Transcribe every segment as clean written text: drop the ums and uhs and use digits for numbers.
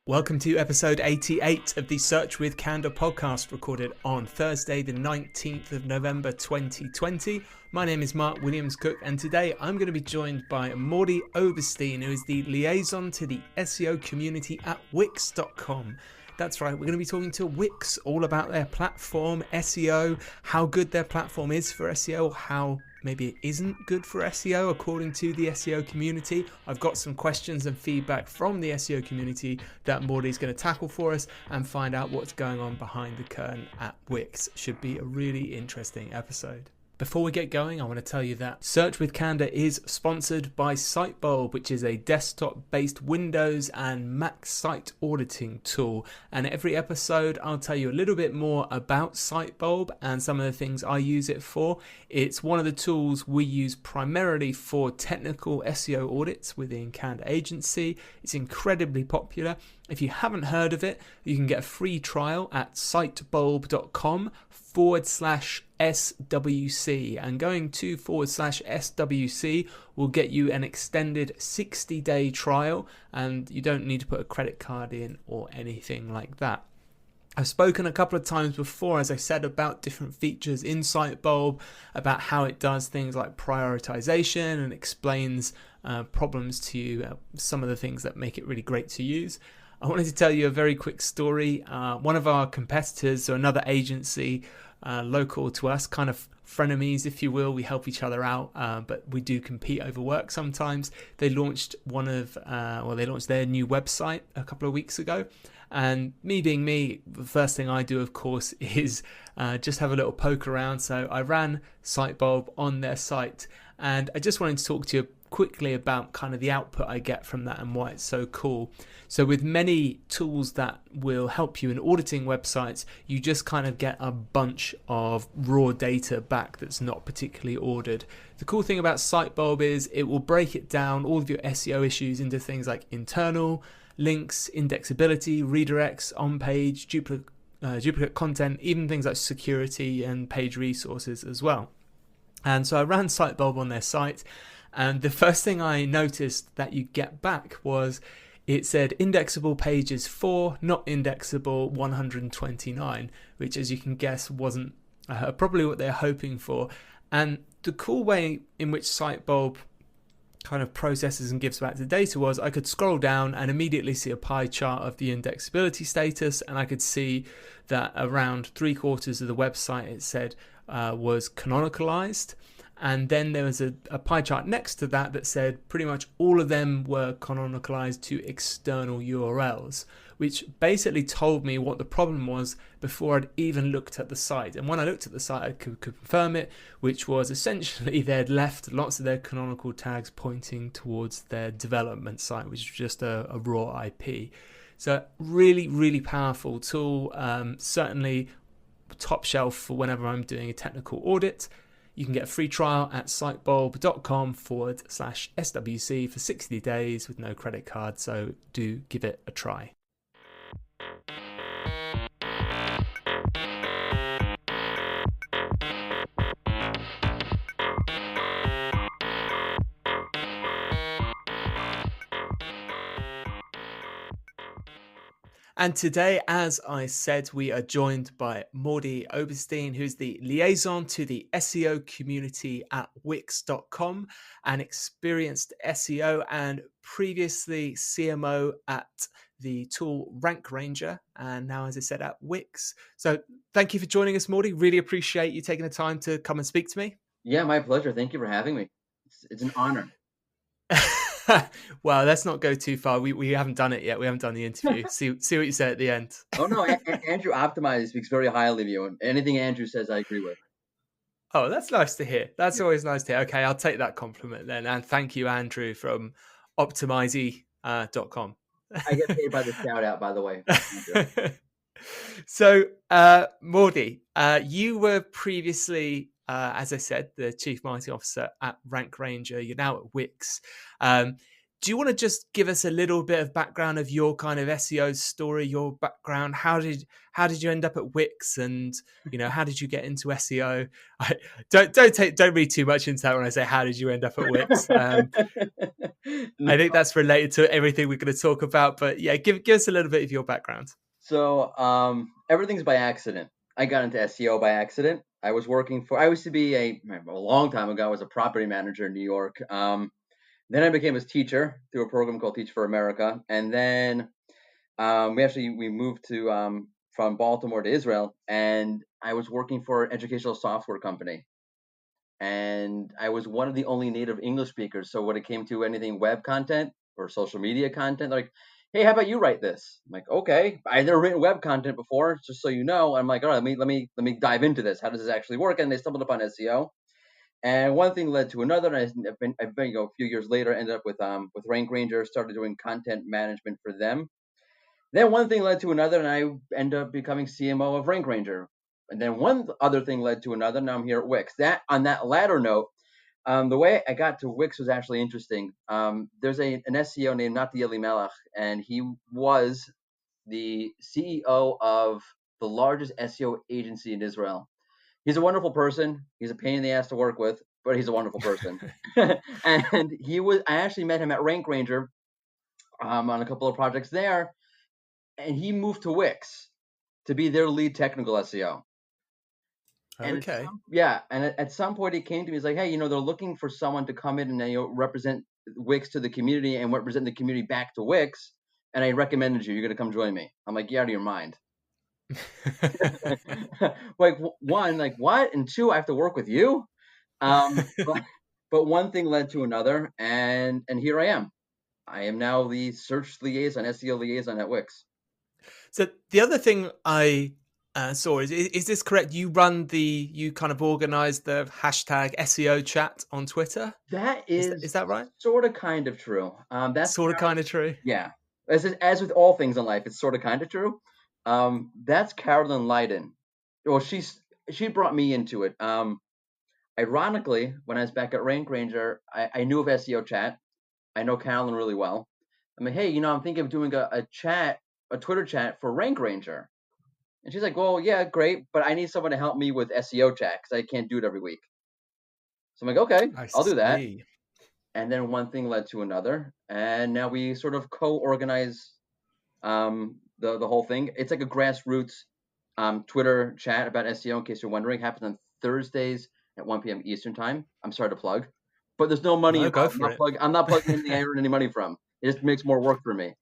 Welcome to episode 88 of the Search with Candor podcast, recorded on Thursday, the 19th of November 2020. My name is Mark Williams-Cook, and today I'm going to be joined by Mordy Oberstein, who is the liaison to the SEO community at Wix.com. That's right, we're going to be talking to Wix all about their platform, SEO, how good their platform is for SEO, how maybe it isn't good for SEO according to the SEO community. I've got some questions and feedback from the SEO community that Mordy's going to tackle for us and find out what's going on behind the curtain at Wix. Should be a really interesting episode. Before we get going, I want to tell you that Search with Candor is sponsored by Sitebulb, which is a desktop-based Windows and Mac site auditing tool. And every episode, I'll tell you a little bit more about Sitebulb and some of the things I use it for. It's one of the tools we use primarily for technical SEO audits within Candor Agency. It's incredibly popular. If you haven't heard of it, you can get a free trial at sitebulb.com/SWC, and going to /SWC will get you an extended 60-day trial, and you don't need to put a credit card in or anything like that. I've spoken a couple of times before, as I said, about different features in Sitebulb, about how it does things like prioritization and explains problems to you, some of the things that make it really great to use. I wanted to tell you a very quick story. One of our competitors, so another agency local to us, kind of frenemies, if you will. We help each other out, but we do compete over work sometimes. They launched they launched their new website a couple of weeks ago. And me being me, the first thing I do, of course, is just have a little poke around. So I ran Sitebulb on their site, and I just wanted to talk to you quickly about kind of the output I get from that and why it's so cool. So with many tools that will help you in auditing websites, you just kind of get a bunch of raw data back that's not particularly ordered. The cool thing about Sitebulb is it will break it down, all of your SEO issues, into things like internal, links, indexability, redirects, on-page, duplicate content, even things like security and page resources as well. And so I ran Sitebulb on their site, and the first thing I noticed that you get back was it said indexable pages 4, not indexable 129, which, as you can guess, wasn't probably what they're hoping for. And the cool way in which Sitebulb kind of processes and gives back the data was I could scroll down and immediately see a pie chart of the indexability status, and I could see that around 3/4 of the website, it said, was canonicalized. And then there was a pie chart next to that said pretty much all of them were canonicalized to external URLs, which basically told me what the problem was before I'd even looked at the site. And when I looked at the site, I could confirm it, which was essentially they'd left lots of their canonical tags pointing towards their development site, which was just a raw IP. So really, really powerful tool, certainly top shelf for whenever I'm doing a technical audit. You can get a free trial at sitebulb.com/SWC for 60 days with no credit card, so do give it a try. And today, as I said, we are joined by Mordy Oberstein, who's the liaison to the SEO community at Wix.com, an experienced SEO and previously CMO at the tool Rank Ranger, and now, as I said, at Wix. So thank you for joining us, Mordy. Really appreciate you taking the time to come and speak to me. Yeah, my pleasure. Thank you for having me. It's an honor. Well, let's not go too far. We haven't done it yet. We haven't done the interview. see what you say at the end. Oh no, Andrew Optimizer speaks very highly of you, and anything Andrew says, I agree with. Oh, that's nice to hear. That's always nice to hear. Okay, I'll take that compliment then, and thank you, Andrew from Optimizy.com. I get paid by the shout out, by the way. So, Mordy, you were previously, as I said, the Chief Marketing Officer at Rank Ranger. You're now at Wix. do you want to just give us a little bit of background of your kind of SEO story, your background? How did you end up at Wix, and how did you get into SEO? Don't read too much into that when I say how did you end up at Wix. I think that's related to everything we're going to talk about. But yeah, give us a little bit of your background. So everything's by accident. I got into SEO by accident. I used to be a long time ago, I was a property manager in New York. Then I became a teacher through a program called Teach for America. And then we moved to from Baltimore to Israel, and I was working for an educational software company. And I was one of the only native English speakers. So when it came to anything web content or social media content, like, hey, how about you write this? I'm like, okay, I've never written web content before, just so you know. I'm like, all right, let me dive into this. How does this actually work? And they stumbled upon SEO, and one thing led to another. And I've been a few years later, ended up with Rank Ranger, started doing content management for them. Then one thing led to another, and I ended up becoming CMO of Rank Ranger. And then one other thing led to another. Now I'm here at Wix. That on that latter note, the way I got to Wix was actually interesting. There's an SEO named Nati Elimelech, and he was the CEO of the largest SEO agency in Israel. He's a wonderful person. He's a pain in the ass to work with, but he's a wonderful person. And I actually met him at Rank Ranger on a couple of projects there, and he moved to Wix to be their lead technical SEO. And Okay. at some point he came to me. He's like, hey, they're looking for someone to come in and represent Wix to the community and represent the community back to Wix. And I recommended you. You're gonna come join me. I'm like, you're out of your mind. Like, one, like, what? And two, I have to work with you. But one thing led to another, and here I am. I am now the search liaison, SEO liaison at Wix. So the other thing I saw is this correct? You kind of organize the hashtag SEO chat on Twitter. That Is that right? sort of kind of true. That's Sort of kind of true. Yeah. As with all things in life, it's sort of kind of true. That's Carolyn Leiden. Well, she brought me into it. Ironically, when I was back at Rank Ranger, I knew of SEO chat. I know Carolyn really well. I'm like, hey, I'm thinking of doing a Twitter chat for Rank Ranger. And she's like, well, yeah, great, but I need someone to help me with SEO chat because I can't do it every week. So I'm like, okay, I I'll do that. see. And then one thing led to another, and now we sort of co-organize the whole thing. It's like a grassroots Twitter chat about SEO. In case you're wondering, it happens on Thursdays at 1 p.m. Eastern time. I'm sorry to plug, but there's no money No, go involved. for it. I'm not plugging anything I earn any money from. It just makes more work for me.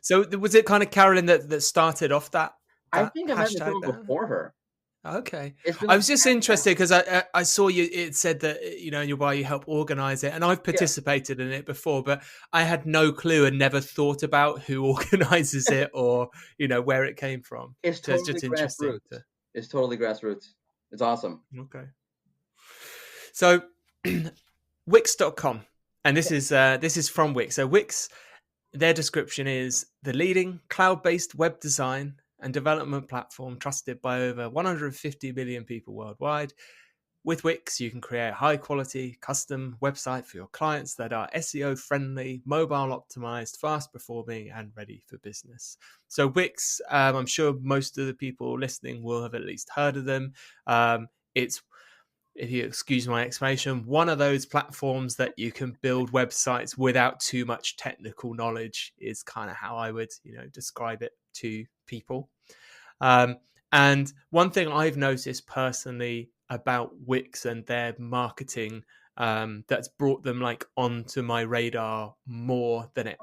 So was it kind of Carolyn that started off that I think I might have hashtag been there? before her. Okay. It's been I like was just interested because I saw you. It said that you help organize it, and I've participated in it before, but I had no clue and never thought about who organizes it or where it came from. It's So it's totally just interesting. grassroots. It's totally grassroots. It's awesome. Okay. So Wix.com, and this is from Wix. So Wix, their description is the leading cloud-based web design and development platform trusted by over 150 million people worldwide. With Wix, you can create a high-quality custom website for your clients that are SEO-friendly, mobile-optimized, fast-performing, and ready for business. So Wix, I'm sure most of the people listening will have at least heard of them. It's, if you excuse my explanation, one of those platforms that you can build websites without too much technical knowledge is kind of how I would, describe it to people. And one thing I've noticed personally about Wix and their marketing that's brought them like onto my radar more than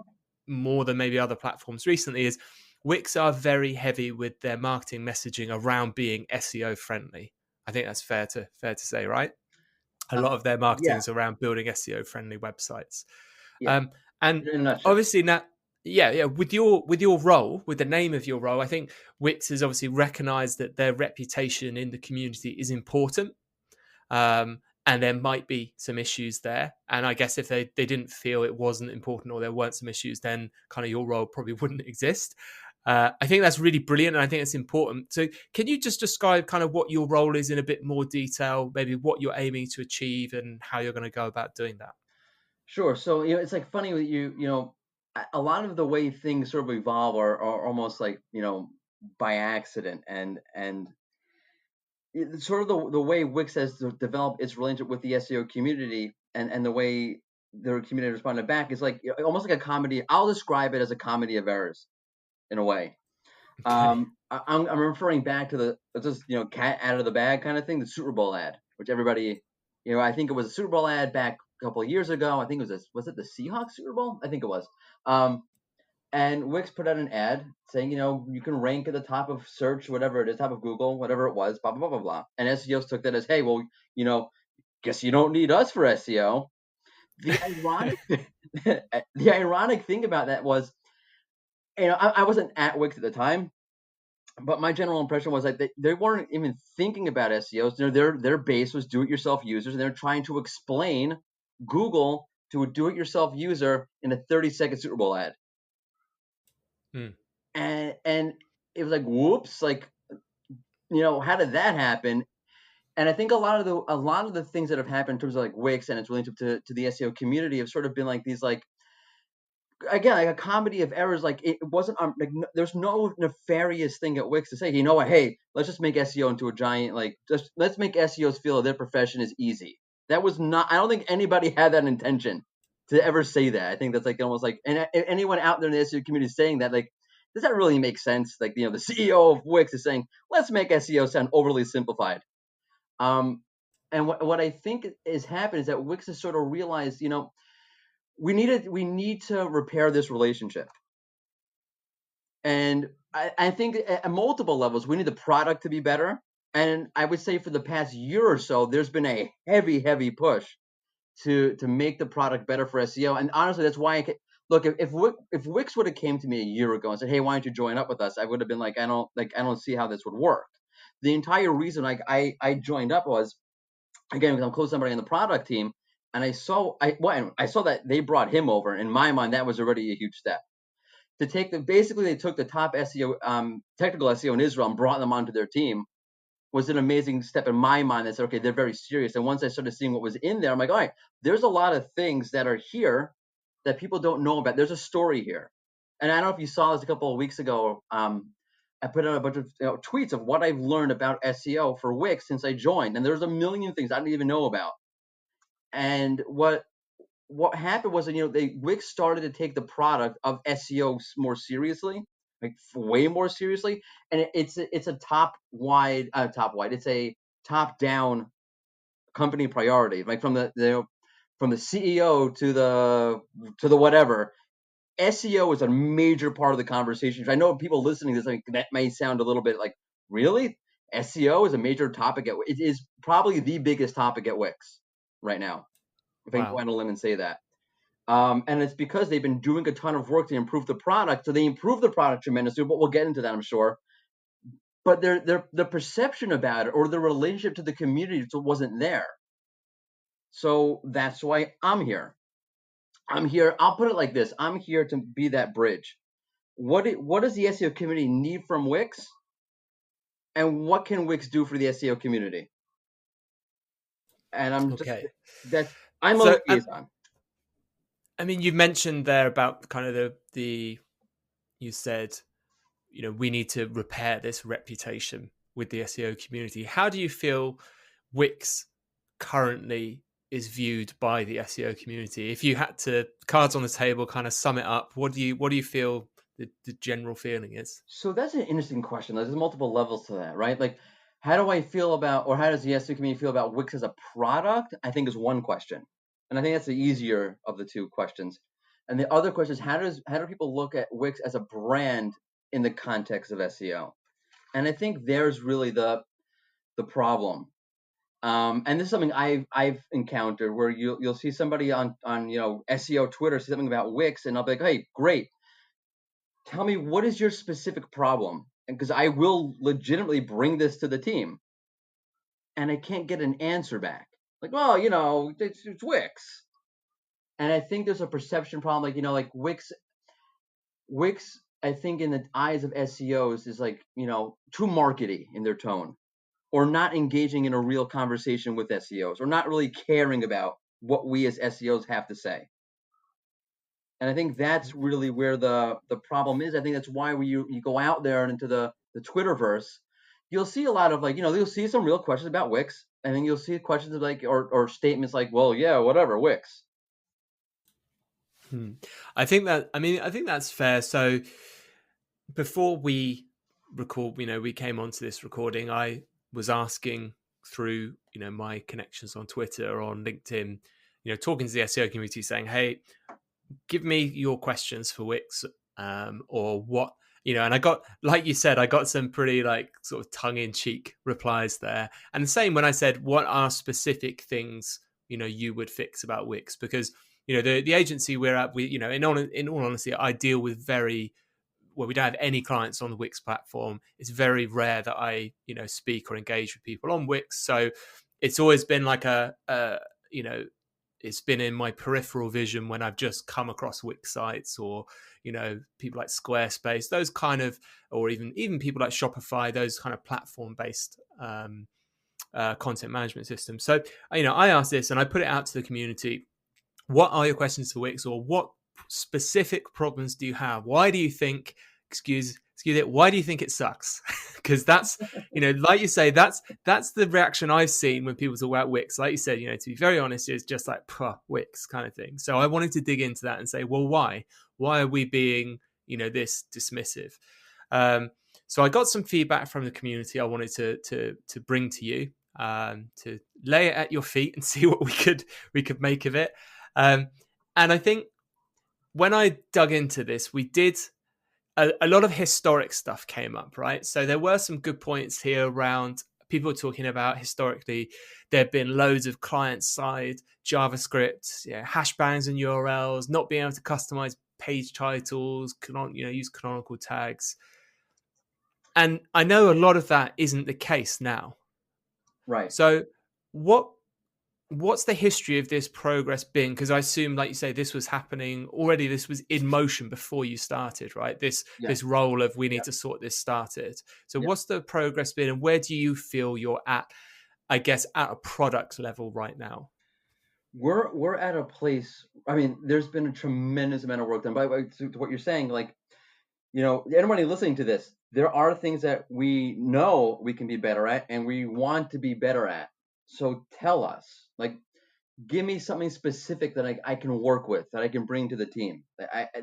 maybe other platforms recently is Wix are very heavy with their marketing messaging around being SEO friendly. I think that's fair to say, right? A lot of their marketing is around building SEO friendly websites. Yeah. And In a nutshell. obviously now, with your role, with the name of your role, I think Wix has obviously recognized that their reputation in the community is important. And there might be some issues there. And I guess if they didn't feel it wasn't important or there weren't some issues, then kind of your role probably wouldn't exist. I think that's really brilliant, and I think it's important. So can you just describe kind of what your role is in a bit more detail, maybe what you're aiming to achieve and how you're going to go about doing that? Sure. So, it's like funny that a lot of the way things sort of evolve are almost like, by accident, and sort of the way Wix has developed its relationship with the SEO community, and the way their community responded back is like, almost like a comedy. I'll describe it as a comedy of errors in a way. Okay. I'm referring back to the just cat out of the bag kind of thing, the Super Bowl ad, which everybody, I think it was a Super Bowl ad back a couple of years ago. I think it was it the Seahawks Super Bowl? I think it was. And Wix put out an ad saying, you can rank at the top of search, whatever it is, top of Google, whatever it was, blah blah blah blah blah. And SEOs took that as, hey, well, guess you don't need us for SEO. The ironic, the ironic thing about that was, I wasn't at Wix at the time, but my general impression was that they weren't even thinking about SEOs. Their base was do-it-yourself users, and they're trying to explain Google to a do-it-yourself user in a 30-second Super Bowl ad. Hmm. And it was like, whoops, like, how did that happen? And I think a lot of the things that have happened in terms of like Wix and its relationship to the SEO community have sort of been like these, like, again, like a comedy of errors. Like, it wasn't there's no nefarious thing at Wix to say, you know what, hey, let's just make SEO into a giant, like, just let's make SEOs feel that their profession is easy. That was not, I don't think anybody had that intention to ever say that. I think that's like almost like, and anyone out there in the SEO community saying that, like, does that really make sense? Like, the CEO of Wix is saying, let's make SEO sound overly simplified. And what I think has happened is that Wix has sort of realized, we need to repair this relationship. And I think at multiple levels, we need the product to be better. And I would say for the past year or so, there's been a heavy push to make the product better for SEO. And honestly, that's why look, if Wix would have came to me a year ago and said, hey, why don't you join up with us? I would have been like, I don't see how this would work. The entire reason I joined up was, again, because I'm close to somebody on the product team, and I saw that they brought him over. In my mind, that was already a huge step. To take basically, they took the top SEO, technical SEO in Israel, and brought them onto their team, was an amazing step in my mind. That said, okay, they're very serious. And once I started seeing what was in there, I'm like, all right, there's a lot of things that are here that people don't know about. There's a story here. And I don't know if you saw this a couple of weeks ago. I put out a bunch of tweets of what I've learned about SEO for Wix since I joined, and there's a million things I didn't even know about. And what happened was that Wix started to take the product of SEO more seriously, like way more seriously, and it's a it's a top down company priority, like from the CEO to the whatever. SEO is a major part of the conversation. I know people listening to this, like, that may sound a little bit like, really? SEO is a major topic it is probably the biggest topic at Wix right now, if I can go Wow. out on a limb and say that. And it's because they've been doing a ton of work to improve the product. So they improved the product tremendously, but we'll get into that, I'm sure. But the perception about it, or the relationship to the community, wasn't there. So that's why I'm here. I'm here. I'll put it like this: I'm here to be that bridge. What does the SEO community need from Wix, and what can Wix do for the SEO community? And Okay. I'm a So, liaison. I mean, you mentioned there about kind of you said, we need to repair this reputation with the SEO community. How do you feel Wix currently is viewed by the SEO community? If you had to, cards on the table, kind of sum it up, what do you feel the general feeling is? So that's an interesting question. There's multiple levels to that, right? Like, how do I feel about, or how does the SEO community feel about Wix as a product? I think is one question, and I think that's the easier of the two questions. And the other question is, how do people look at Wix as a brand in the context of SEO? And I think there's really the problem. And this is something I've encountered, where you'll see somebody on SEO Twitter say something about Wix, and I'll be like, hey, great, tell me, what is your specific problem? Because I will legitimately bring this to the team, and I can't get an answer back. Like, well, it's Wix. And I think there's a perception problem. Like, like Wix, I think in the eyes of SEOs is like, too markety in their tone, or not engaging in a real conversation with SEOs, or not really caring about what we as SEOs have to say. And I think that's really where the problem is. I think that's why when you go out there and into the Twitterverse, you'll see a lot of like, you'll see some real questions about Wix, and then you'll see questions of like or statements like, well, yeah, whatever, Wix. I think that's fair. So before we record, we came onto this recording, I was asking through, my connections on Twitter or on LinkedIn, talking to the SEO community saying, hey, give me your questions for Wix, or what, and I got, like you said, I got some pretty like sort of tongue in cheek replies there. And the same when I said, what are specific things, you would fix about Wix? Because, the agency we're at, in all honesty, I deal with we don't have any clients on the Wix platform. It's very rare that I, speak or engage with people on Wix. So it's always been like it's been in my peripheral vision when I've just come across Wix sites or, people like Squarespace, those kind of, or even people like Shopify, those kind of platform based content management systems. So, I asked this and I put it out to the community. What are your questions for Wix, or what specific problems do you have? Why do you think, excuse it, why do you think it sucks? Because that's, like you say, that's the reaction I've seen when people talk about Wix. Like you said, to be very honest, it's just like Wix kind of thing. So I wanted to dig into that and say, well, why are we being, this dismissive? So I got some feedback from the community I wanted to bring to you, to lay it at your feet and see what we could make of it. And I think when I dug into this, we did a lot of historic stuff came up, right? So there were some good points here around people talking about historically there have been loads of client-side JavaScript, hash bangs and URLs, not being able to customize page titles, use canonical tags. And I know a lot of that isn't the case now. Right. So what's the history of this progress been? Because I assume, like you say, this was happening already. This was in motion before you started, right? This role of we need to sort this started. So what's the progress been, and where do you feel you're at, I guess, at a product level right now? We're at a place. I mean, there's been a tremendous amount of work done. By the way, to what you're saying, like, anybody listening to this, there are things that we know we can be better at and we want to be better at. So tell us, like, give me something specific that I can work with, that I can bring to the team.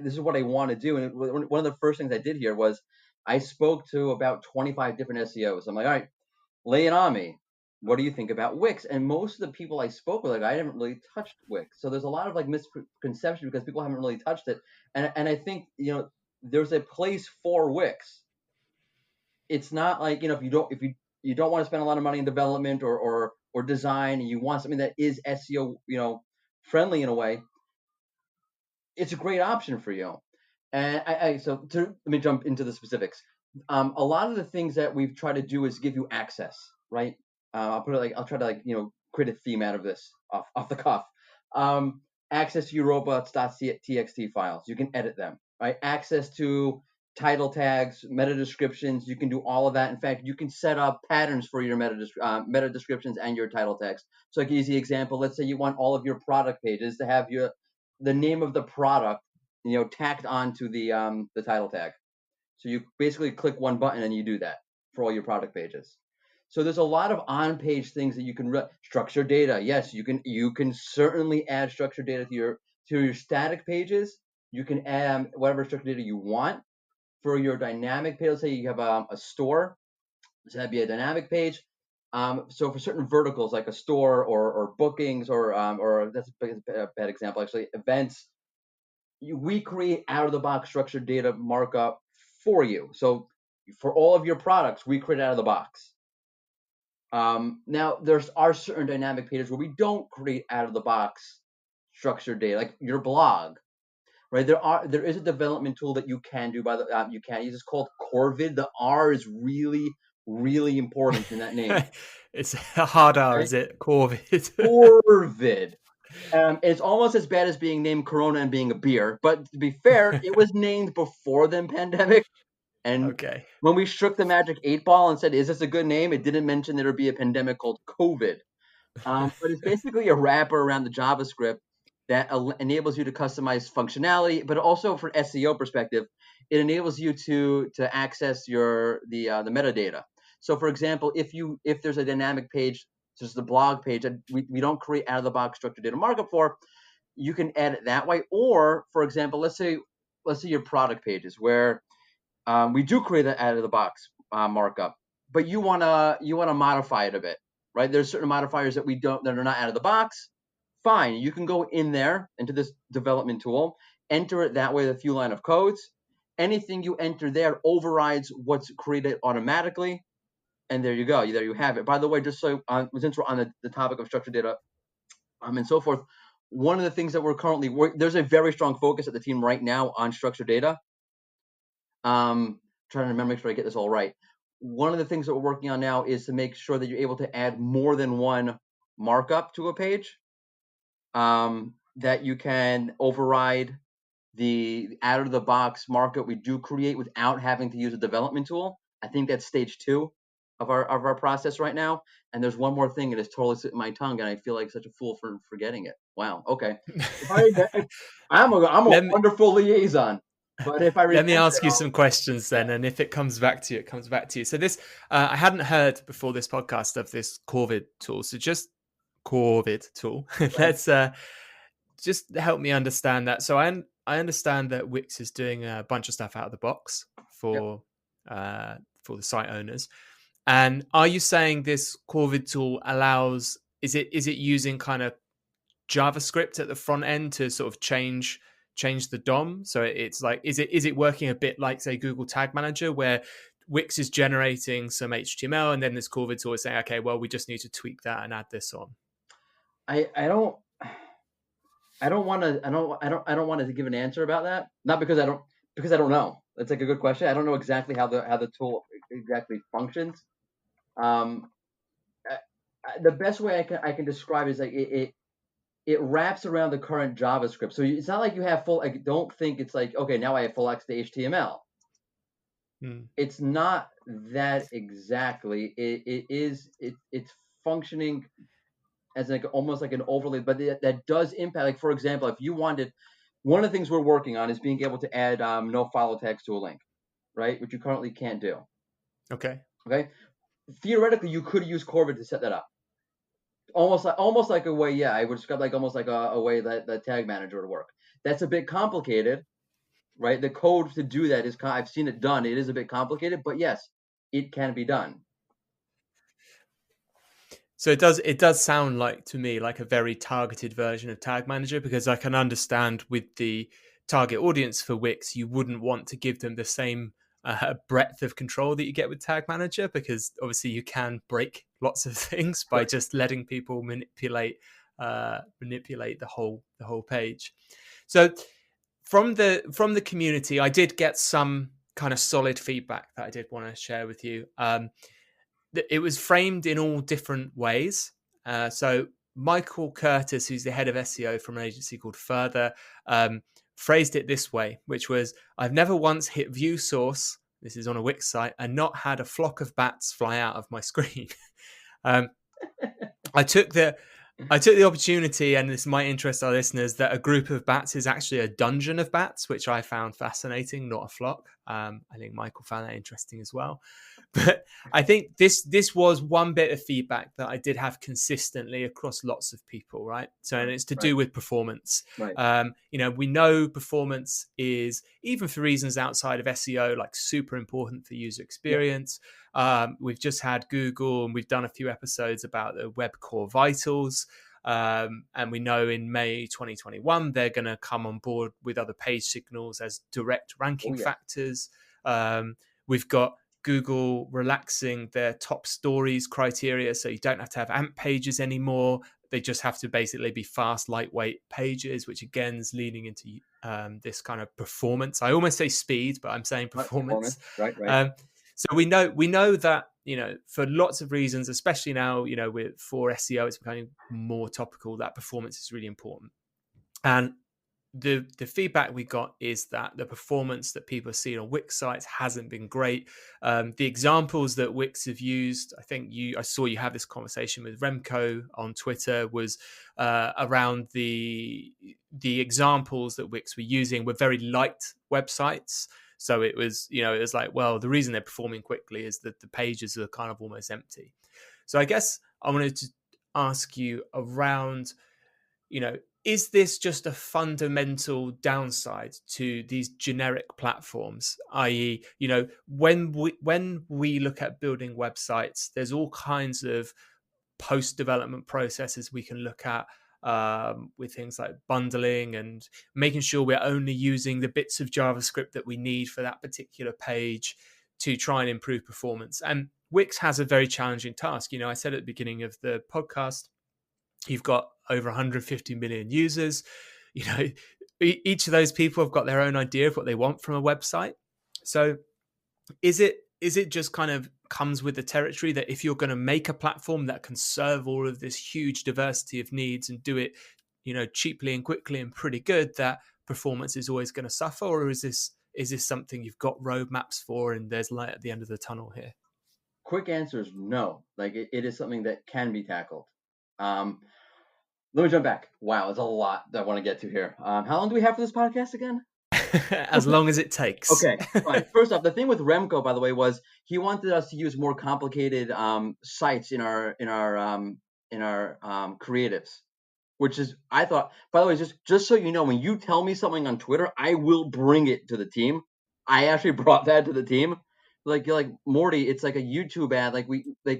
This is what I want to do. And one of the first things I did here was I spoke to about 25 different SEOs. I'm like, all right, lay it on me. What do you think about Wix? And most of the people I spoke with, like, I haven't really touched Wix. So there's a lot of like misconception because people haven't really touched it. And I think, there's a place for Wix. It's not like, if you don't want to spend a lot of money in development or design, and you want something that is SEO, friendly in a way, it's a great option for you. And let me jump into the specifics. A lot of the things that we've tried to do is give you access, right? I'll try to create a theme out of this off the cuff. Access to your robots.txt files. You can edit them, right? Access to title tags, meta descriptions. You can do all of that. In fact, you can set up patterns for your meta descriptions and your title text. So, like, easy example, let's say you want all of your product pages to have the name of the product, tacked onto the title tag. So you basically click one button and you do that for all your product pages. So there's a lot of on-page things that you can structure data. Yes, you can certainly add structured data to your static pages. You can add whatever structured data you want. For your dynamic page, let's say you have a store, so that'd be a dynamic page. So for certain verticals like a store or bookings or that's a bad example actually, events, we create out-of-the-box structured data markup for you. So for all of your products, we create out of the box. Now there are certain dynamic pages where we don't create out-of-the-box structured data, like your blog, right? There is a development tool that you can do you can use. It's called Corvid. The R is really, really important in that name. It's a hard R, Okay? is it? Corvid. Corvid. It's almost as bad as being named Corona and being a beer. But to be fair, it was named before the pandemic. And Okay. when we shook the magic 8-ball and said, is this a good name? It didn't mention there would be a pandemic called COVID. But it's basically a wrapper around the JavaScript that enables you to customize functionality, but also for SEO perspective, it enables you to access the metadata. So for example, if there's a dynamic page, such as the blog page that we don't create out of the box structured data markup for, you can add it that way. Or for example, let's say your product pages where we do create an out of the box markup, but you wanna modify it a bit, right? There's certain modifiers that that are not out of the box. Fine, you can go in there into this development tool, enter it that way with a few line of codes. Anything you enter there overrides what's created automatically, and there you go. There you have it. By the way, just so since we're on the topic of structured data and so forth, one of the things that we're currently there's a very strong focus at the team right now on structured data. Trying to remember, make sure I get this all right. One of the things that we're working on now is to make sure that you're able to add more than one markup to a page, that you can override the out of the box markup we do create without having to use a development tool. I think that's stage 2 of our process right now. And there's one more thing that is totally slipping my tongue, and I feel like such a fool for forgetting it. Wow. Okay. I'm a wonderful liaison. But if I let me ask you some questions then, and if it comes back to you, it comes back to you. So this, I hadn't heard before this podcast of this Corvid tool. So just Corvid tool. Right. Let's just help me understand that. So I understand that Wix is doing a bunch of stuff out of the box for the site owners. And are you saying this Corvid tool allows? Is it using kind of JavaScript at the front end to sort of change the DOM? So it's like, is it working a bit like, say, Google Tag Manager, where Wix is generating some HTML and then this Corvid tool is saying, okay, well, we just need to tweak that and add this on? I don't want to give an answer about that. Not because I don't know. That's like a good question. I don't know exactly how the tool exactly functions. The best way I can describe it is like it wraps around the current JavaScript. So it's not like you have full. I don't think it's like, okay, now I have full access to HTML. It's not that exactly. It's functioning as like almost like an overlay, but that does impact. Like for example, if you wanted, one of the things we're working on is being able to add no follow tags to a link, right? Which you currently can't do. Okay. Theoretically, you could use Corvid to set that up. Almost like a way, I would describe like almost like a way that the tag manager would work. That's a bit complicated, right? The code to do that is, I've seen it done. It is a bit complicated, but yes, it can be done. So it does sound like to me like a very targeted version of Tag Manager, because I can understand with the target audience for Wix, you wouldn't want to give them the same breadth of control that you get with Tag Manager, because obviously you can break lots of things by just letting people manipulate the whole page. So from the community, I did get some kind of solid feedback that I did want to share with you. It was framed in all different ways. So Michael Curtis, who's the head of SEO from an agency called Further, phrased it this way, which was, I've never once hit view source, this is on a Wix site, and not had a flock of bats fly out of my screen. I took the opportunity, and this might interest our listeners, that a group of bats is actually a dungeon of bats, which I found fascinating, not a flock. I think Michael found that interesting as well. But I think this was one bit of feedback that I did have consistently across lots of people, right? So, and it's to do with performance. Right. We know performance is, even for reasons outside of SEO, like super important for user experience. We've just had Google, and we've done a few episodes about the Web Core Vitals. And we know in May 2021, they're going to come on board with other page signals as direct ranking factors. We've got Google relaxing their top stories criteria, so you don't have to have AMP pages anymore. They just have to basically be fast, lightweight pages, which again is leaning into this kind of performance. I almost say speed, but I'm saying performance. Right. So we know that, for lots of reasons, especially now, for SEO, it's becoming more topical, that performance is really important. And the feedback we got is that the performance that people are seeing on Wix sites hasn't been great. The examples that Wix have used, I saw you have this conversation with Remco on Twitter, was around the examples that Wix were using were very light websites. So it was, it was like, well, the reason they're performing quickly is that the pages are kind of almost empty. So I guess I wanted to ask you around, is this just a fundamental downside to these generic platforms? I.e., when we look at building websites, there's all kinds of post-development processes we can look at, with things like bundling and making sure we're only using the bits of JavaScript that we need for that particular page to try and improve performance. And Wix has a very challenging task. I said at the beginning of the podcast, you've got over 150 million users. Each of those people have got their own idea of what they want from a website. So is it just kind of comes with the territory that if you're going to make a platform that can serve all of this huge diversity of needs and do it, cheaply and quickly and pretty good, that performance is always going to suffer? Or is this something you've got roadmaps for and there's light at the end of the tunnel here? Quick answer is no. Like it is something that can be tackled. Let me jump back. Wow, there's a lot that I want to get to here. How long do we have for this podcast again? As long as it takes. Okay, fine. First off, the thing with Remco, by the way, was he wanted us to use more complicated sites in our creatives, which is, I thought. By the way, just so you know, when you tell me something on Twitter, I will bring it to the team. I actually brought that to the team. Like you're like, Mordy, it's like a YouTube ad. Like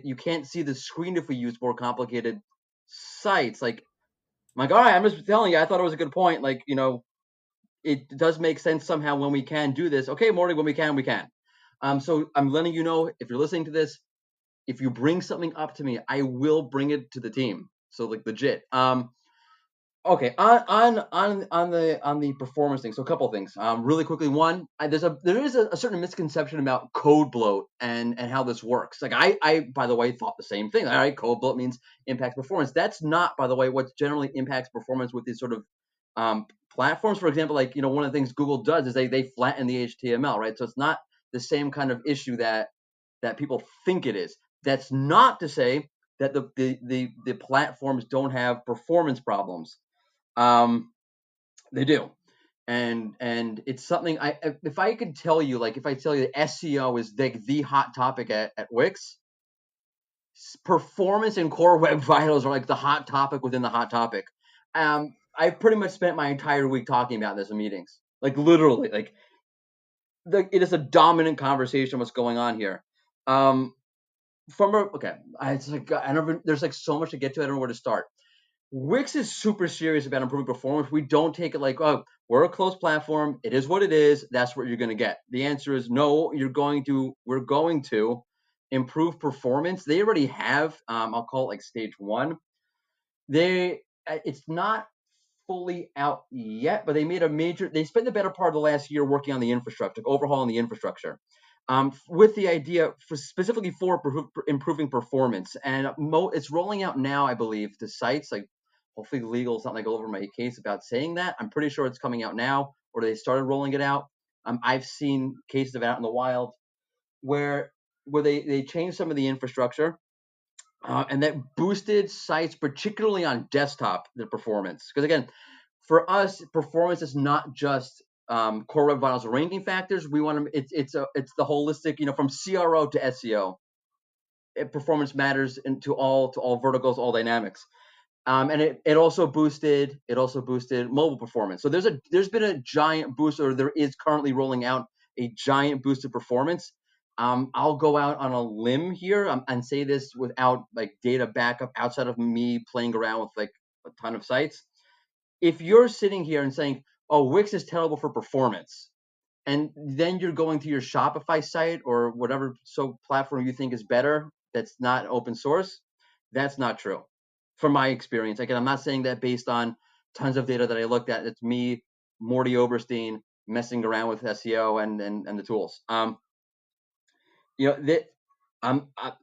you can't see the screen if we use more complicated sites. Like, I'm like, all right, I'm just telling you, I thought it was a good point. Like, it does make sense somehow when we can do this. Okay, Morty, when we can, we can. So I'm letting you know, if you're listening to this, if you bring something up to me, I will bring it to the team. So like legit. Okay, on the performance thing. So a couple of things. Really quickly. One, there is a certain misconception about code bloat and how this works. Like I by the way thought the same thing. All right, code bloat means impacts performance. That's not, by the way, what generally impacts performance with these sort of platforms. For example, like one of the things Google does is they flatten the HTML, right? So it's not the same kind of issue that people think it is. That's not to say that the platforms don't have performance problems. They do, and it's something if I could tell you, like if I tell you that SEO is the hot topic at Wix, performance and core web vitals are like the hot topic within the hot topic. I pretty much spent my entire week talking about this in meetings, like literally, like it is a dominant conversation what's going on here. There's like so much to get to. I don't know where to start. Wix is super serious about improving performance. We don't take it like, oh, we're a closed platform. It is what it is. That's what you're going to get. The answer is no. We're going to improve performance. They already have. I'll call it like stage one. It's not fully out yet, but they spent the better part of the last year working on the infrastructure, overhauling the infrastructure, with the idea specifically for improving performance. And it's rolling out now, I believe, to sites. Like, hopefully legal is not like all over my case about saying that. I'm pretty sure it's coming out now, or they started rolling it out. I've seen cases of it out in the wild where they changed some of the infrastructure. And that boosted sites, particularly on desktop, the performance. Because again, for us, performance is not just core web vitals ranking factors. We want to. It's the holistic. From CRO to SEO, performance matters into all verticals, all dynamics. And it also boosted mobile performance. So there's been a giant boost, or there is currently rolling out a giant boost of performance. I'll go out on a limb here and say this without like data backup outside of me playing around with like a ton of sites. If you're sitting here and saying, "Oh, Wix is terrible for performance," and then you're going to your Shopify site or whatever platform you think is better that's not open source, that's not true. From my experience, again, I'm not saying that based on tons of data that I looked at. It's me, Mordy Oberstein, messing around with SEO and the tools. I'm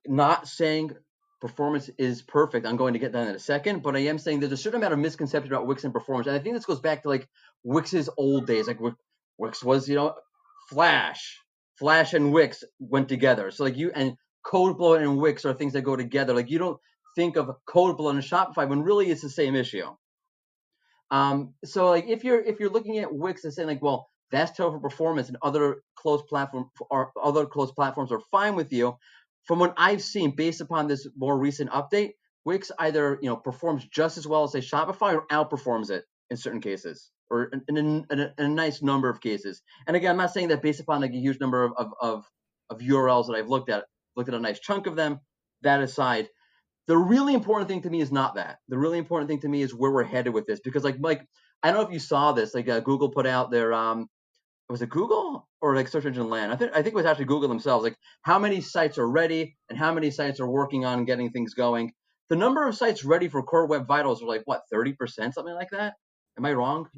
not saying performance is perfect. I'm going to get that in a second, but I am saying there's a certain amount of misconception about Wix and performance, and I think this goes back to like Wix's old days. Like Wix was, Flash, and Wix went together. So like you and CodeBloat and Wix are things that go together. Like you don't think of CodeBloat and Shopify when really it's the same issue. So like if you're looking at Wix and saying like, well, that's terrible for performance, and other closed platforms are fine with you. From what I've seen, based upon this more recent update, Wix either performs just as well as say Shopify or outperforms it in certain cases, or in a nice number of cases. And again, I'm not saying that based upon like a huge number of URLs that I've looked at a nice chunk of them. That aside, the really important thing to me is not that. The really important thing to me is where we're headed with this, because like Mike, I don't know if you saw this. Like Google put out their was it Google or like Search Engine Land? I think it was actually Google themselves. Like how many sites are ready and how many sites are working on getting things going. The number of sites ready for Core Web Vitals were like what 30%, something like that. Am I wrong?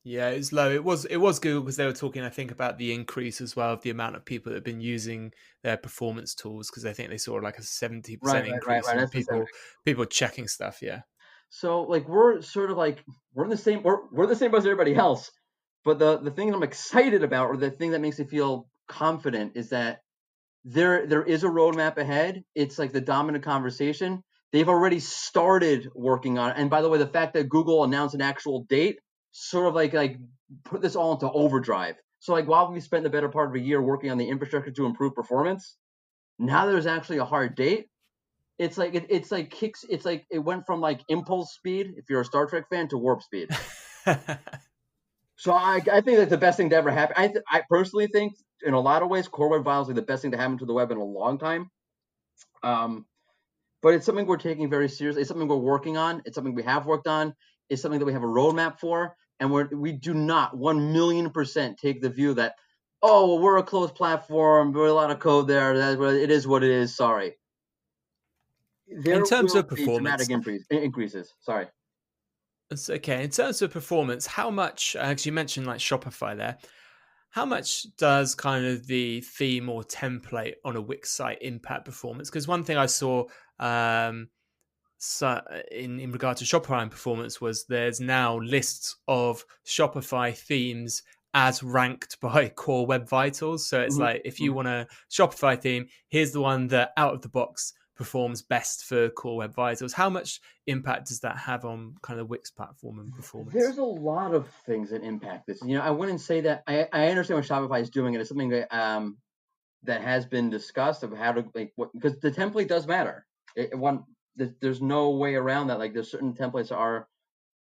Yeah, it's low. It was Google, because they were talking, I think, about the increase as well of the amount of people that have been using their performance tools, because I think they saw like a 70% Right. increase in That's people checking stuff. Yeah. So like we're sort of like we're the same as everybody else. But the thing that I'm excited about, or the thing that makes me feel confident, is that there is a roadmap ahead. It's like the dominant conversation. They've already started working on it. And by the way, the fact that Google announced an actual date sort of like put this all into overdrive. So like while we spent the better part of a year working on the infrastructure to improve performance, now there's actually a hard date. It's like it went from like impulse speed, if you're a Star Trek fan, to warp speed. So I think that's the best thing to ever happen. I personally think, in a lot of ways, Core Web Vitals are the best thing to happen to the web in a long time. But it's something we're taking very seriously. It's something we're working on. It's something we have worked on. It's something that we have a roadmap for. And we do not 1,000,000% take the view that, oh, well, we're a closed platform. There's a lot of code there. It is what it is. Sorry. There In terms will of be performance, dramatic increases. Sorry. it's okay. In terms of performance, how much, actually, you mentioned like Shopify there, how much does kind of the theme or template on a Wix site impact performance? Because one thing I saw so in regard to Shopify and performance was there's now lists of Shopify themes as ranked by Core Web Vitals. So it's like, if you want a Shopify theme, here's the one that out of the box performs best for Core Web Vitals. How much impact does that have on kind of Wix platform and performance? There's a lot of things that impact this. I wouldn't say that I understand what Shopify is doing, and it's something that that has been discussed of how to because the template does matter. There's no way around that. Like there's certain templates are,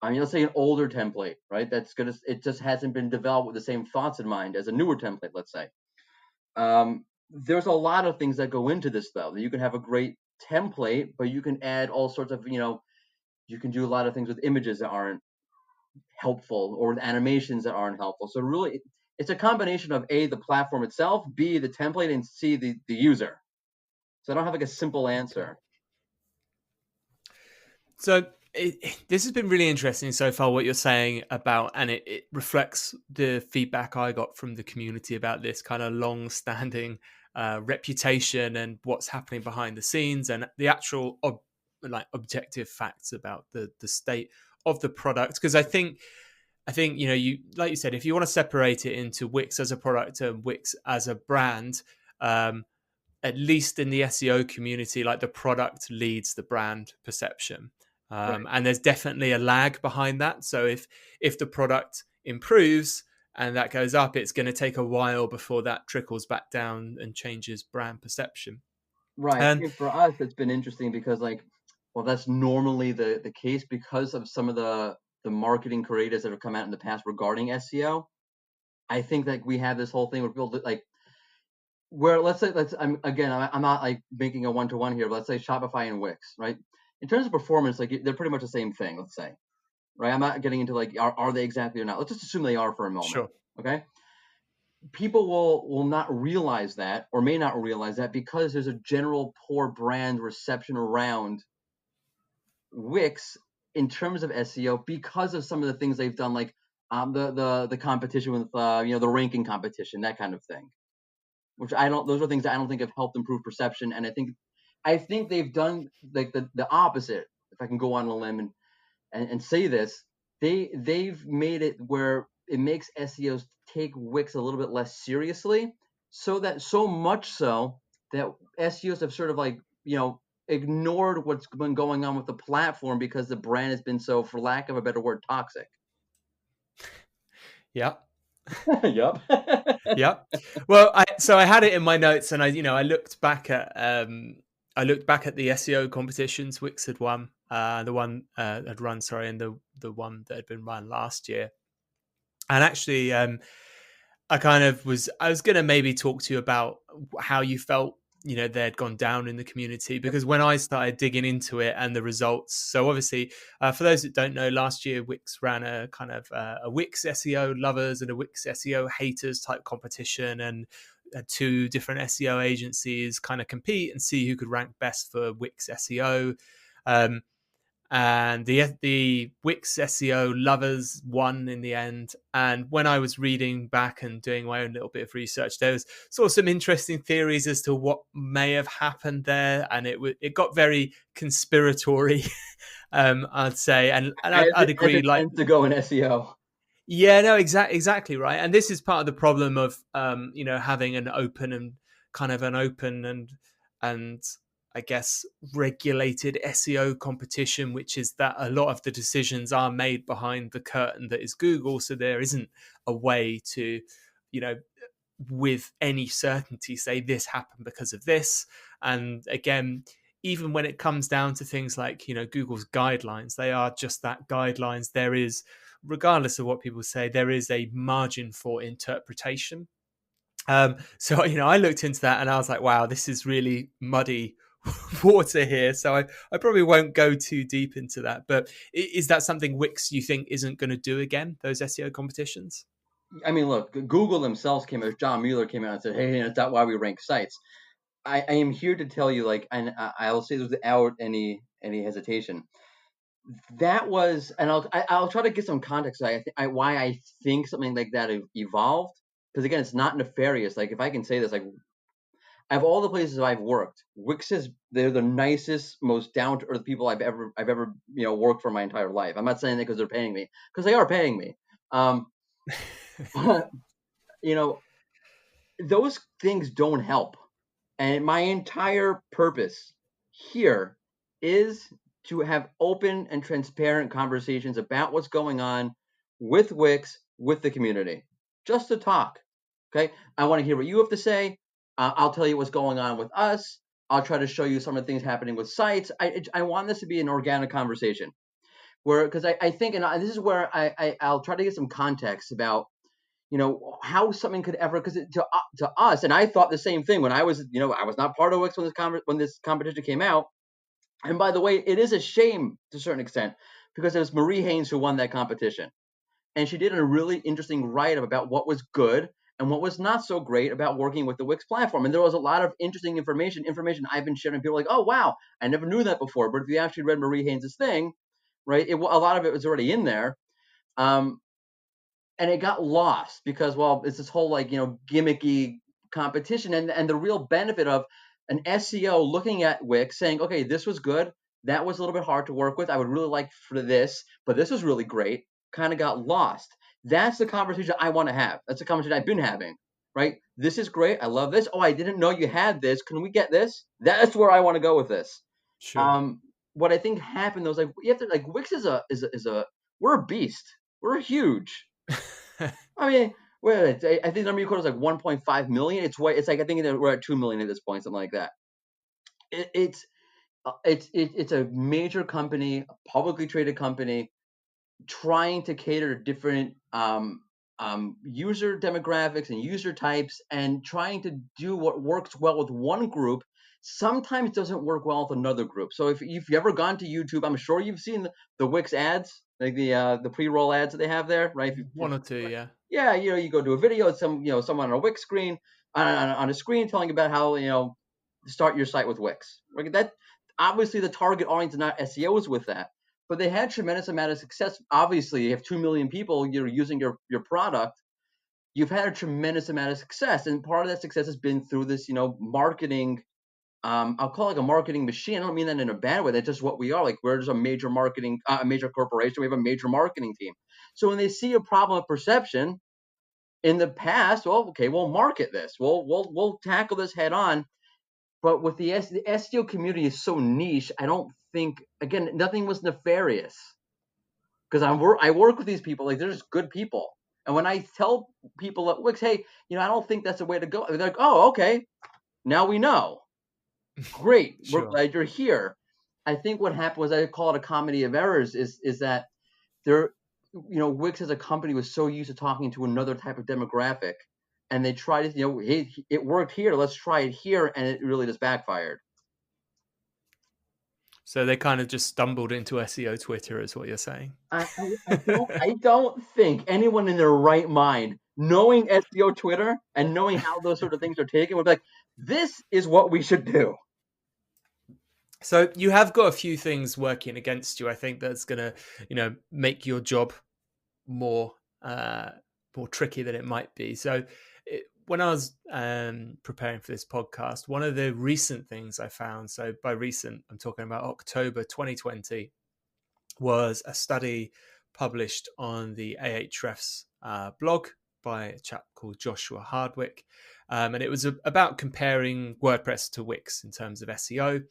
let's say an older template, right? It just hasn't been developed with the same thoughts in mind as a newer template, let's say. There's a lot of things that go into this though. You can have a great template, but you can add all sorts of, you can do a lot of things with images that aren't helpful, or with animations that aren't helpful. So really, it's a combination of A, the platform itself, B, the template, and C, the user. So I don't have like a simple answer. So this has been really interesting so far, what you're saying about, and it reflects the feedback I got from the community about this kind of long-standing reputation and what's happening behind the scenes, and the actual objective facts about the state of the product. Because I think you, like you said, if you want to separate it into Wix as a product and Wix as a brand, at least in the SEO community, like the product leads the brand perception. Right. And there's definitely a lag behind that. So if the product improves and that goes up, it's going to take a while before that trickles back down and changes brand perception. Right. And For us, it's been interesting because that's normally the case because of some of the marketing creatives that have come out in the past regarding SEO. I think that we have this whole thing where people where I'm not like making a one-to-one here, but let's say Shopify and Wix, right? In terms of performance, they're pretty much the same thing, let's say, right? I'm not getting into are they exactly or not. Let's just assume they are for a moment. sure. Okay. People will not realize that, or may not realize that, because there's a general poor brand reception around Wix in terms of SEO because of some of the things they've done, like the competition with the ranking competition, that kind of thing. Those are things that I don't think have helped improve perception. And I think I think they've done like the opposite. If I can go on a limb and say this, they've made it where it makes SEOs take Wix a little bit less seriously, so much so that SEOs have sort of like, ignored what's been going on with the platform because the brand has been so, for lack of a better word, toxic. Yeah. Yep. Yeah. Well, I had it in my notes, and I looked back at the SEO competitions Wix had won, the one had run, sorry, and the one that had been run last year. And actually, I was going to maybe talk to you about how you felt, they'd gone down in the community, because when I started digging into it and the results, so obviously, for those that don't know, last year Wix ran a kind of a Wix SEO lovers and a Wix SEO haters type competition, and two different SEO agencies kind of compete and see who could rank best for Wix SEO. And the Wix SEO lovers won in the end. And when I was reading back and doing my own little bit of research, there was sort of some interesting theories as to what may have happened there, and it got very conspiratory, I'd say, and I'd As agree. it Like, tends to go in SEO. yeah, no, exactly right. And this is part of the problem of having an open and I guess regulated SEO competition, which is that a lot of the decisions are made behind the curtain that is Google. So there isn't a way to, you know, with any certainty say this happened because of this. And again, even when it comes down to things like, Google's guidelines, they are just that, guidelines. There is, regardless of what people say, there is a margin for interpretation. So, I looked into that and I was like, wow, this is really muddy water here. So I probably won't go too deep into that. But is that something Wix you think isn't going to do again, those SEO competitions? I mean, look, Google themselves John Mueller came out and said, "Hey, that's not why we rank sites." I am here to tell you, like, and I'll say this without any hesitation. That was, and I'll try to get some context. Why I think something like that evolved, because again, it's not nefarious. Like, if I can say this, like, of all the places I've worked, they're the nicest, most down to earth people I've ever worked for my entire life. I'm not saying that because they're paying me, because they are paying me. But those things don't help. And my entire purpose here is to have open and transparent conversations about what's going on with Wix, with the community, just to talk. Okay. I want to hear what you have to say. I'll tell you what's going on with us. I'll try to show you some of the things happening with sites. I want this to be an organic conversation where, because I think, and this is where I'll try to get some context about how something could ever, because to us, and I thought the same thing when I was not part of Wix when this competition came out. And by the way, it is a shame to a certain extent, because it was Marie Haynes who won that competition, and she did a really interesting write-up about what was good and what was not so great about working with the Wix platform. And there was a lot of interesting information I've been sharing, and people are like, oh wow, I never knew that before. But if you actually read Marie Haynes' thing, right, a lot of it was already in there. And it got lost because, well, it's this whole gimmicky competition, and the real benefit of an SEO looking at Wix saying, okay, this was good, that was a little bit hard to work with, I would really like for this, but this was really great, kind of got lost. That's the conversation I want to have. That's the conversation I've been having, right? This is great, I love this. Oh, I didn't know you had this, can we get this? That's where I want to go with this. Sure. What I think happened though is, like, you have to, like, Wix is a we're a beast, we're huge. I mean, I think the number you quoted was like 1.5 million. It's like, I think we're at 2 million at this point, something like that. It's a major company, a publicly traded company, trying to cater to different user demographics and user types, and trying to do what works well with one group sometimes doesn't work well with another group. So if you've ever gone to YouTube, I'm sure you've seen the Wix ads, like the pre-roll ads that they have there, right? One or two, yeah. Yeah, you go to a video, it's someone on a Wix screen, on a screen, telling you about how start your site with Wix. Right? That obviously the target audience is not SEOs with that, but they had tremendous amount of success. Obviously, you have 2 million people you're using your product. You've had a tremendous amount of success, and part of that success has been through this marketing I'll call it like a marketing machine. I don't mean that in a bad way. That's just what we are. Like we're just a major marketing, a major corporation. We have a major marketing team. So when they see a problem of perception in the past, well, okay, we'll market this. We'll tackle this head on. But with the SEO community is so niche. I don't think, again, nothing was nefarious because I work with these people. Like they're just good people. And when I tell people at Wix, hey, I don't think that's the way to go. They're like, oh, okay, now we know. Great, we're Sure. glad you're here. I think what happened was, I call it a comedy of errors, is that there, Wix as a company was so used to talking to another type of demographic, and they tried to, hey, it worked here, let's try it here, and it really just backfired. So they kind of just stumbled into SEO Twitter, is what you're saying. I don't think anyone in their right mind, knowing SEO Twitter and knowing how those sort of things are taken, would be like, this is what we should do. So you have got a few things working against you. I think that's going to, make your job more more tricky than it might be. So when I was preparing for this podcast, one of the recent things I found, so by recent, I'm talking about October 2020, was a study published on the Ahrefs blog by a chap called Joshua Hardwick. And it was about comparing WordPress to Wix in terms of SEO.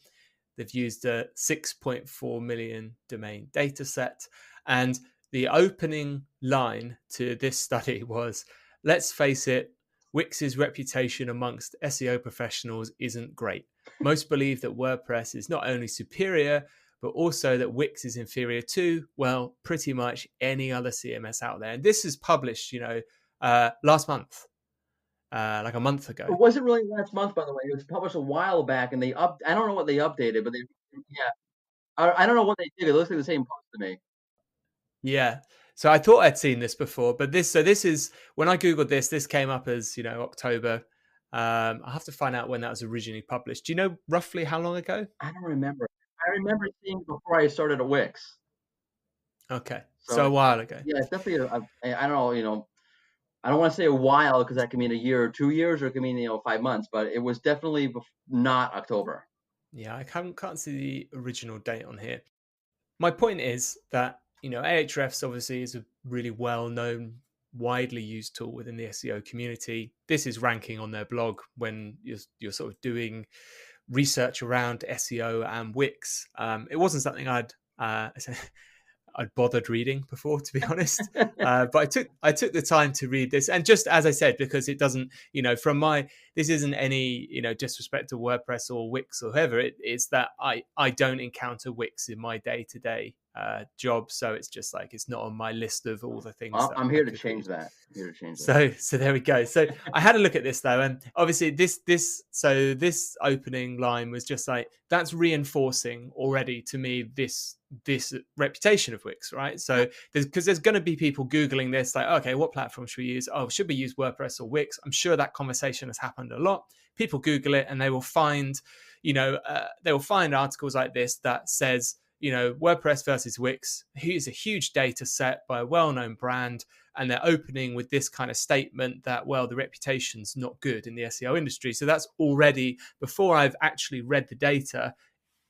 They've used a 6.4 million domain data set. And the opening line to this study was, let's face it, Wix's reputation amongst SEO professionals isn't great. Most believe that WordPress is not only superior, but also that Wix is inferior to, well, pretty much any other CMS out there. And this is published, last month, like a month ago. It wasn't really last month, by the way. It was published a while back, and I don't know what they updated, but yeah, I don't know what they did. It looks like the same post to me. Yeah. So I thought I'd seen this before, but this is when I Googled this came up as, October. I have to find out when that was originally published. Do you know roughly how long ago? I don't remember. I remember seeing it before I started at Wix. Okay. So So a while ago. yeah, it's definitely I don't know, I don't want to say a while because that could mean a year or 2 years, or it could mean 5 months, but it was definitely not October. Yeah, I can't see the original date on here. My point is that, Ahrefs obviously is a really well-known, widely used tool within the SEO community. This is ranking on their blog when you're sort of doing research around SEO and Wix. It wasn't something I'd bothered reading before, to be honest. But I took the time to read this, and just as I said, because it doesn't, this isn't any, disrespect to WordPress or Wix or whoever. It's that I don't encounter Wix in my day to day job, so it's just like it's not on my list of all the things that I'm I here to could change read. that. I'm here to change that. So there we go. So I had a look at this though, and obviously this opening line was just like, that's reinforcing already to me this reputation of Wix, right? So because there's going to be people googling this, like, okay, what platform should we use? Oh, should we use WordPress or Wix? I'm sure that conversation has happened a lot. People Google it and they will find, articles like this that says, WordPress versus Wix. Here's a huge data set by a well-known brand, and they're opening with this kind of statement that, well, the reputation's not good in the SEO industry. So that's already, before I've actually read the data,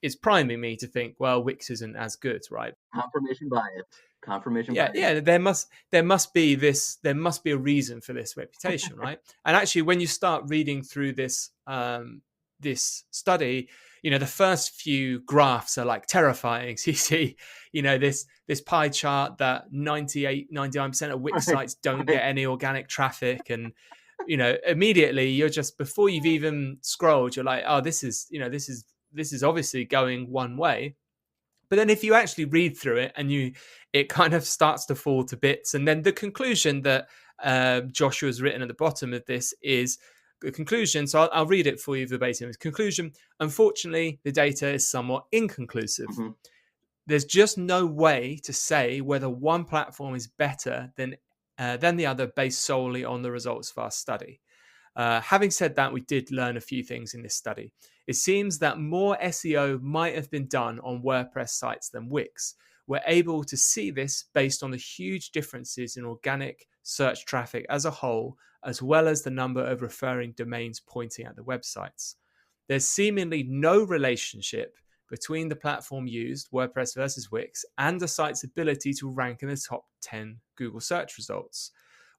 it's priming me to think, well, Wix isn't as good, right? Confirmation bias. Confirmation Yeah, bias. yeah. There must be a reason for this reputation, right? And actually, when you start reading through this this study, the first few graphs are like terrifying. So you see, this pie chart that 99% of Wix sites don't get any organic traffic, and immediately you're just, before you've even scrolled, you're like, oh, this is obviously going one way. But then if you actually read through it, and it kind of starts to fall to bits. And then the conclusion that Joshua's written at the bottom of this is the conclusion. So I'll read it for you verbatim. Conclusion: unfortunately, the data is somewhat inconclusive. Mm-hmm. There's just no way to say whether one platform is better than the other based solely on the results of our study. Having said that, we did learn a few things in this study. It seems that more SEO might have been done on WordPress sites than Wix. We're able to see this based on the huge differences in organic search traffic as a whole, as well as the number of referring domains pointing at the websites. there's seemingly no relationship between the platform used, WordPress versus Wix, and a site's ability to rank in the top 10 Google search results.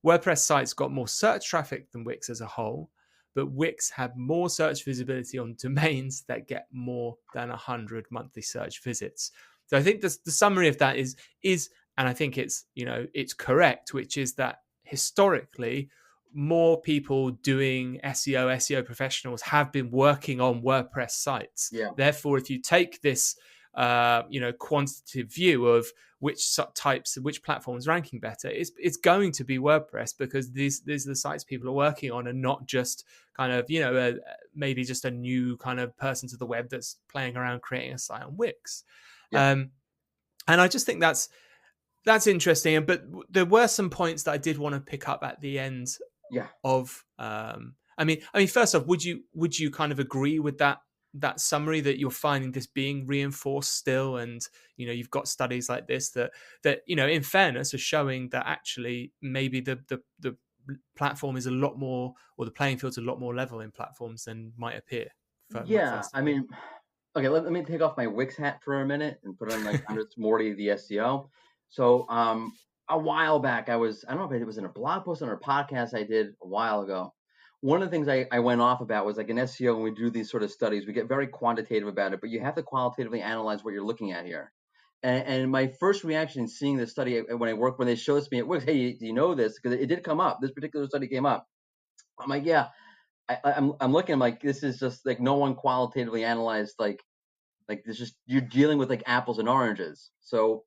WordPress sites got more search traffic than Wix as a whole, but Wix had more search visibility on domains that get more than 100 monthly search visits. So I think the summary of that is, and I think it's, it's correct, which is that historically, more people doing SEO professionals have been working on WordPress sites. Yeah. Therefore, if you take this, quantitative view of which platforms ranking better, it's going to be WordPress, because these are the sites people are working on, and not just kind of, maybe just a new kind of person to the web that's playing around creating a site on Wix. Yeah. And I just think that's interesting. But there were some points that I did want to pick up at the end. Yeah. Of I mean, first off, would you kind of agree with that summary, that you're finding this being reinforced still, and you've got studies like this that in fairness are showing that actually maybe the platform is a lot more, or the playing field's a lot more level in platforms than might appear. Yeah, I mean, okay, let me take off my Wix hat for a minute and put on like under Mordy the SEO. So a while back, I don't know if it was in a blog post or a podcast I did a while ago. One of the things I went off about was like in SEO, when we do these sort of studies, we get very quantitative about it, but you have to qualitatively analyze what you're looking at here. And my first reaction seeing this study when they showed me at Wix, hey, do you know this? Because it did come up. This particular study came up. I'm like, yeah. I'm looking. I'm like, this is just like no one qualitatively analyzed like this. Just you're dealing with like apples and oranges. So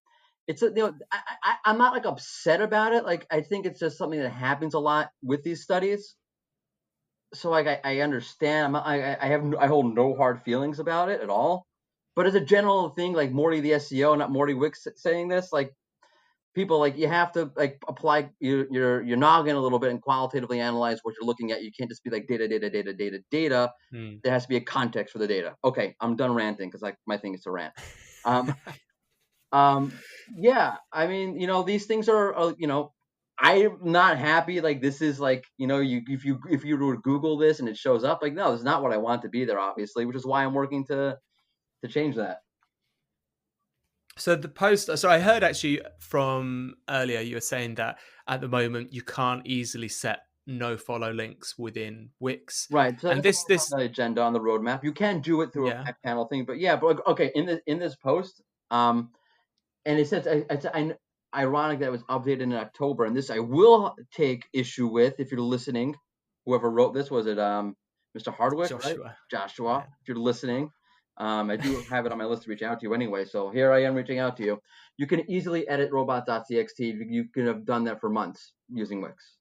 it's I'm not like upset about it. Like I think it's just something that happens a lot with these studies. So like I understand. I hold no hard feelings about it at all. But as a general thing, like Morty the SEO, not Morty Wix saying this, like people, like you have to like apply your noggin a little bit and qualitatively analyze what you're looking at. You can't just be like data. There has to be a context for the data. Okay, I'm done ranting, because like my thing is to rant. Yeah, I mean, these things are, I'm not happy. Like this is like, if you were to Google this and it shows up, like, no, this is not what I want to be there, obviously, which is why I'm working to change that. So the post, so I heard actually from earlier, you were saying that at the moment you can't easily set no follow links within Wix. Right. So and this on the agenda, on the roadmap, you can do it through a back panel thing, but yeah, but okay, in this post, and it says it's ironic that it was updated in October, and this I will take issue with. If you're listening, whoever wrote this, was it Mr. Hardwick, Joshua. Right? Joshua, yeah. If you're listening, I do have it on my list to reach out to you anyway. So here I am reaching out to you. You can easily edit robots.txt. You could have done that for months using Wix.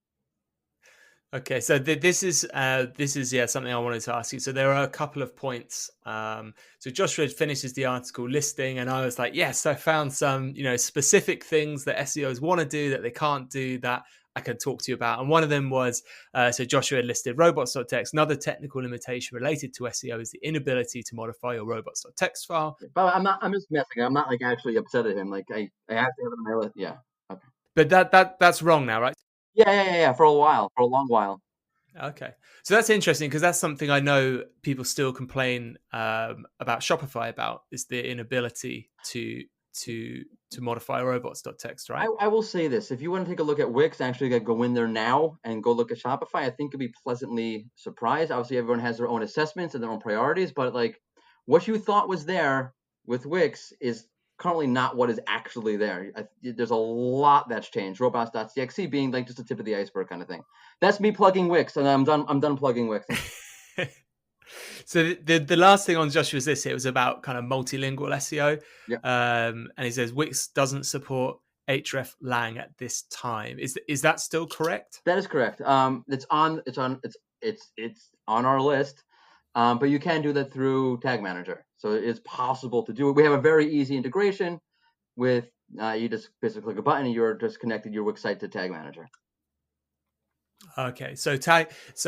Okay, so this is something I wanted to ask you. So there are a couple of points. So Joshua finishes the article listing, and I was like, yes, I found some specific things that SEOs want to do that they can't do that I can talk to you about. And one of them was, so Joshua had listed robots.txt. Another technical limitation related to SEO is the inability to modify your robots.txt file. But I'm just messing. I'm not like actually upset at him. Like I have to have it on my list. Yeah. Okay. But that's wrong now, right? Yeah. For a long while. Okay, so that's interesting, because that's something I know people still complain about Shopify about, is the inability to modify robots.txt, right? I will say this: if you want to take a look at Wix, actually go in there now and go look at Shopify, I think you'll be pleasantly surprised. Obviously, everyone has their own assessments and their own priorities, but like what you thought was there with Wix is currently not what is actually there. There's a lot that's changed. Robots.txt being like just the tip of the iceberg kind of thing. That's me plugging Wix, and I'm done plugging Wix. So the last thing on Joshua was this. It was about kind of multilingual SEO. Yeah. And he says Wix doesn't support hreflang at this time. Is that still correct? That is correct. It's on our list. But you can do that through Tag Manager. So it's possible to do it. We have a very easy integration with you just basically click a button and you're just connected your Wix site to Tag Manager. Okay, so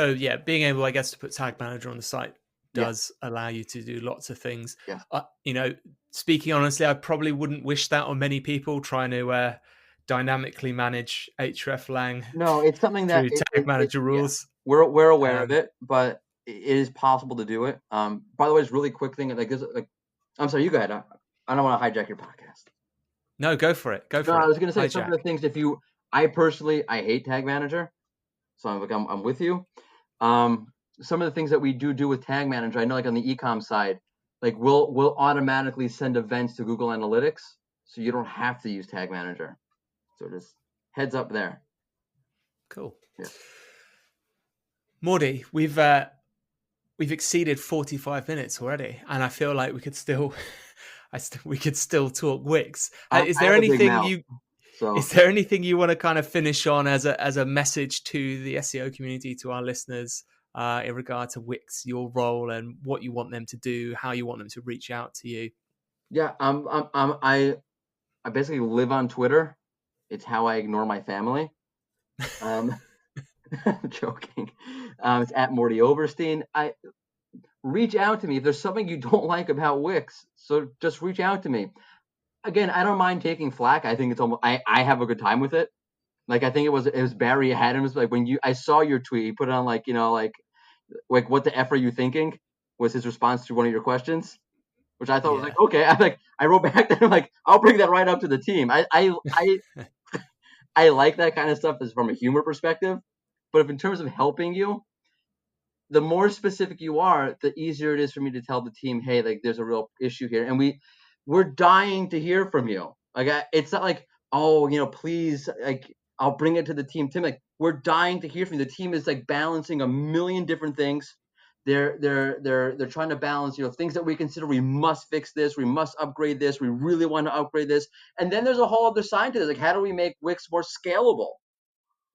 yeah, being able, I guess, to put Tag Manager on the site does allow you to do lots of things. Yeah. Speaking honestly, I probably wouldn't wish that on many people, trying to dynamically manage hreflang. No, it's something that through Tag Manager rules. Yeah. We're aware of it, but it is possible to do it. By the way, it's really quick thing. Like this, like, I'm sorry, you go ahead. I don't want to hijack your podcast. No, go for it. Go No, for I it. was going to say some of the Hijack. things. I personally, I hate Tag Manager, so I'm with you. Some of the things that we do with Tag Manager, I know, like on the ecom side, like we'll automatically send events to Google Analytics, so you don't have to use Tag Manager. So just heads up there. Cool. Yeah. Mordy, we've exceeded 45 minutes already, and I feel like we could still we could still talk Wix. Is I there have a big anything mouth, so is there anything you want to kind of finish on as a message to the SEO community, to our listeners, in regard to Wix, your role and what you want them to do, how you want them to reach out to you? yeah. I basically live on Twitter. It's how I ignore my family. I'm joking. It's at Mordy Oberstein. Reach out to me if there's something you don't like about Wix. So just reach out to me. Again, I don't mind taking flack. I think it's almost I have a good time with it. Like I think it was Barry Adams. Like when I saw your tweet, he put it on like like what the F are you thinking was his response to one of your questions, which I thought was Yeah. like okay. I wrote back to him like I'll bring that right up to the team. I like that kind of stuff as from a humor perspective, but if in terms of helping you, the more specific you are, the easier it is for me to tell the team, hey, like there's a real issue here, and we're dying to hear from you. Like it's not like, oh, please, like I'll bring it to the team. Tim, like we're dying to hear from you. The team is like balancing a million different things. They're trying to balance, things that we consider we must fix this, we must upgrade this, we really want to upgrade this, and then there's a whole other side to this. Like how do we make Wix more scalable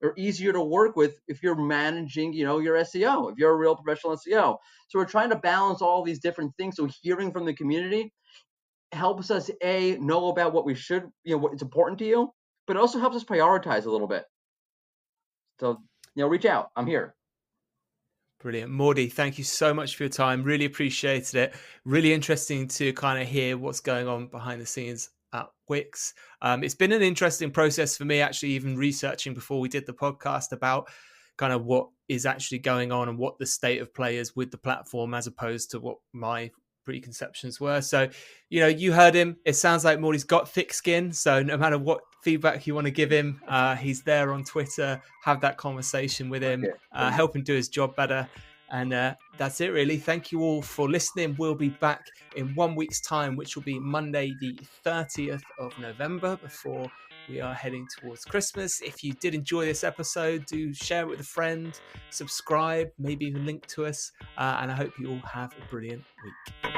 or easier to work with if you're managing, your SEO, if you're a real professional SEO. So we're trying to balance all these different things. So hearing from the community helps us know about what we should, what's important to you, but it also helps us prioritize a little bit. So, reach out. I'm here. Brilliant. Mordy, thank you so much for your time. Really appreciated it. Really interesting to kind of hear what's going on behind the scenes at Wix. It's been an interesting process for me, actually, even researching before we did the podcast about kind of what is actually going on and what the state of play is with the platform, as opposed to what my preconceptions were. So, you heard him. It sounds like Mordy's got thick skin. So no matter what feedback you want to give him, he's there on Twitter. Have that conversation with him, help him do his job better. And that's it, really. Thank you all for listening. We'll be back in 1 week's time, which will be Monday, the 30th of November, before we are heading towards Christmas. If you did enjoy this episode, do share it with a friend, subscribe, maybe even link to us. And I hope you all have a brilliant week.